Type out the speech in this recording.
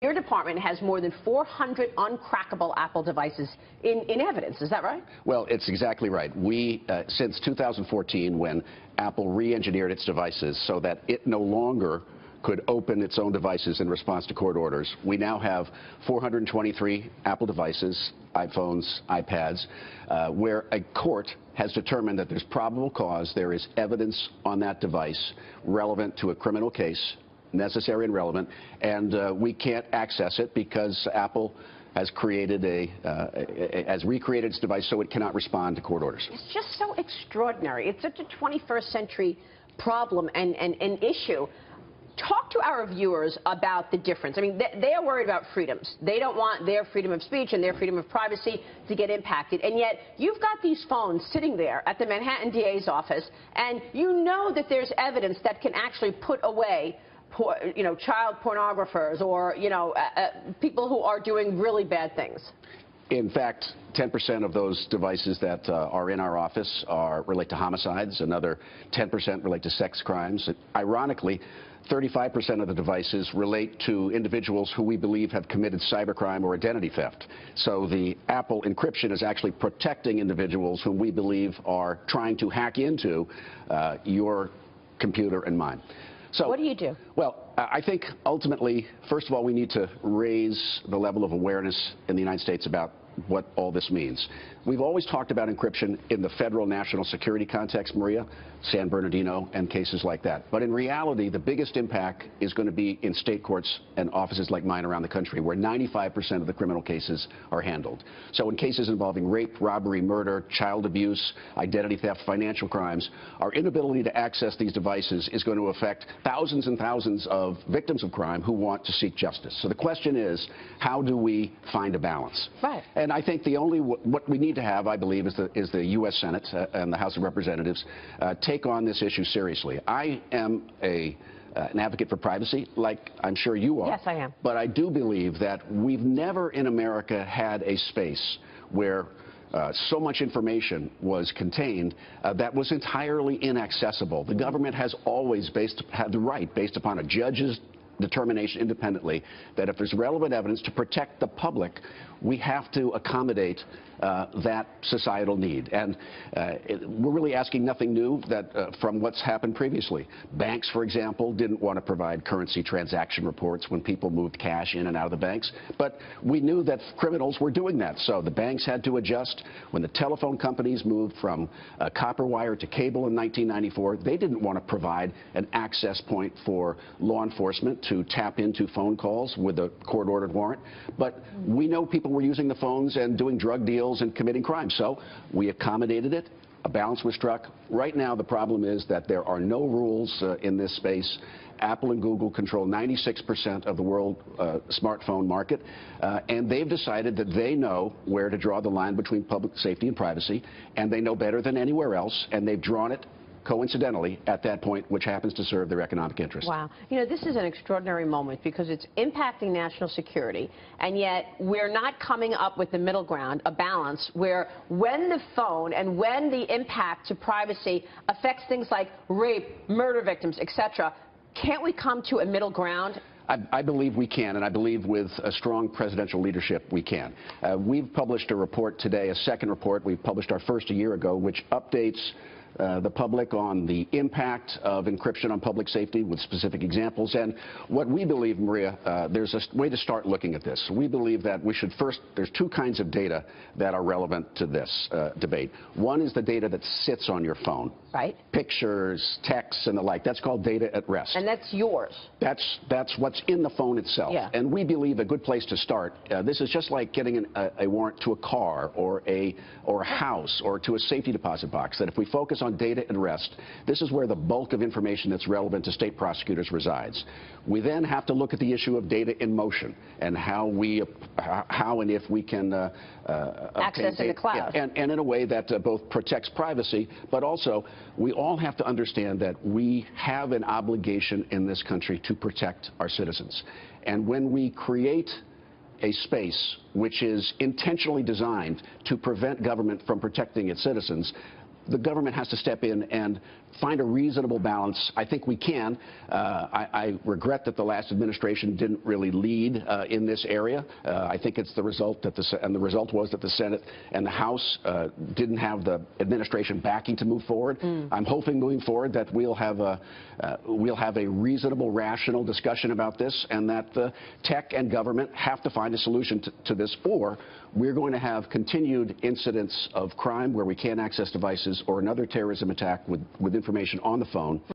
Your department has more than 400 uncrackable Apple devices in evidence. Is that right? Well, it's exactly right. We, since 2014, when Apple re-engineered its devices so that it no longer could open its own devices in response to court orders, we now have 423 Apple devices, iPhones, iPads, where a court has determined that there's probable cause, there is evidence on that device relevant to a criminal case, necessary and relevant, and we can't access it because Apple has created has recreated its device so it cannot respond to court orders. It's just so extraordinary. It's such a 21st century problem and issue. Talk to our viewers about the difference. I mean, they are worried about freedoms. They don't want their freedom of speech and their freedom of privacy to get impacted. And yet, you've got these phones sitting there at the Manhattan DA's office, and you know that there's evidence that can actually put away child pornographers or, people who are doing really bad things. In fact, 10% of those devices that are in our office relate to homicides. Another 10% relate to sex crimes. Ironically, 35% of the devices relate to individuals who we believe have committed cybercrime or identity theft. So the Apple encryption is actually protecting individuals whom we believe are trying to hack into your computer and mine. So, what do you do? Well, I think ultimately, first of all, we need to raise the level of awareness in the United States about what all this means. We've always talked about encryption in the federal national security context, Maria, San Bernardino, and cases like that. But in reality, the biggest impact is going to be in state courts and offices like mine around the country, where 95% of the criminal cases are handled. So in cases involving rape, robbery, murder, child abuse, identity theft, financial crimes, our inability to access these devices is going to affect thousands and thousands of victims of crime who want to seek justice. So the question is, how do we find a balance? Right. And I think what we need to have, I believe, is the U.S. Senate and the House of Representatives take on this issue seriously. I am an advocate for privacy, like I'm sure you are. Yes, I am. But I do believe that we've never in America had a space where so much information was contained that was entirely inaccessible. The government has always had the right, based upon a judge's determination independently, that if there's relevant evidence to protect the public, we have to accommodate that societal need. And we're really asking nothing new from what's happened previously. Banks, for example, didn't want to provide currency transaction reports when people moved cash in and out of the banks. But we knew that criminals were doing that. So the banks had to adjust. When the telephone companies moved from copper wire to cable in 1994, they didn't want to provide an access point for law enforcement to tap into phone calls with a court-ordered warrant. But we know people were using the phones and doing drug deals and committing crimes. So we accommodated it. A balance was struck. Right now, the problem is that there are no rules in this space. Apple and Google control 96% of the world smartphone market, and they've decided that they know where to draw the line between public safety and privacy, and they know better than anywhere else, and they've drawn it coincidentally at that point, which happens to serve their economic interests. Wow. This is an extraordinary moment because it's impacting national security, and yet we're not coming up with the middle ground, a balance, where when the phone and when the impact to privacy affects things like rape, murder victims, etc., can't we come to a middle ground? I believe we can, and I believe with a strong presidential leadership we can. We've published a report today, a second report. We published our first a year ago, which updates the public on the impact of encryption on public safety with specific examples. And what we believe, Maria, there's a way to start looking at this. We believe that we should first, there's two kinds of data that are relevant to this debate. One is the data that sits on your phone. Right. Pictures, texts, and the like. That's called data at rest. And that's yours. That's what's in the phone itself. Yeah. And we believe a good place to start, this is just like getting a warrant to a car or a house or to a safety deposit box, that if we focus on data at rest, this is where the bulk of information that's relevant to state prosecutors resides. We then have to look at the issue of data in motion and how and if we can access in the cloud. Yeah, and in a way that both protects privacy, but also we all have to understand that we have an obligation in this country to protect our citizens. And when we create a space which is intentionally designed to prevent government from protecting its citizens, the government has to step in and find a reasonable balance. I think we can. I regret that the last administration didn't really lead in this area. I think it's the result that the result was that the Senate and the House didn't have the administration backing to move forward. I'm hoping moving forward that we'll have a reasonable, rational discussion about this, and that the tech and government have to find a solution to this, or we're going to have continued incidents of crime where we can't access devices, or another terrorism attack with information on the phone.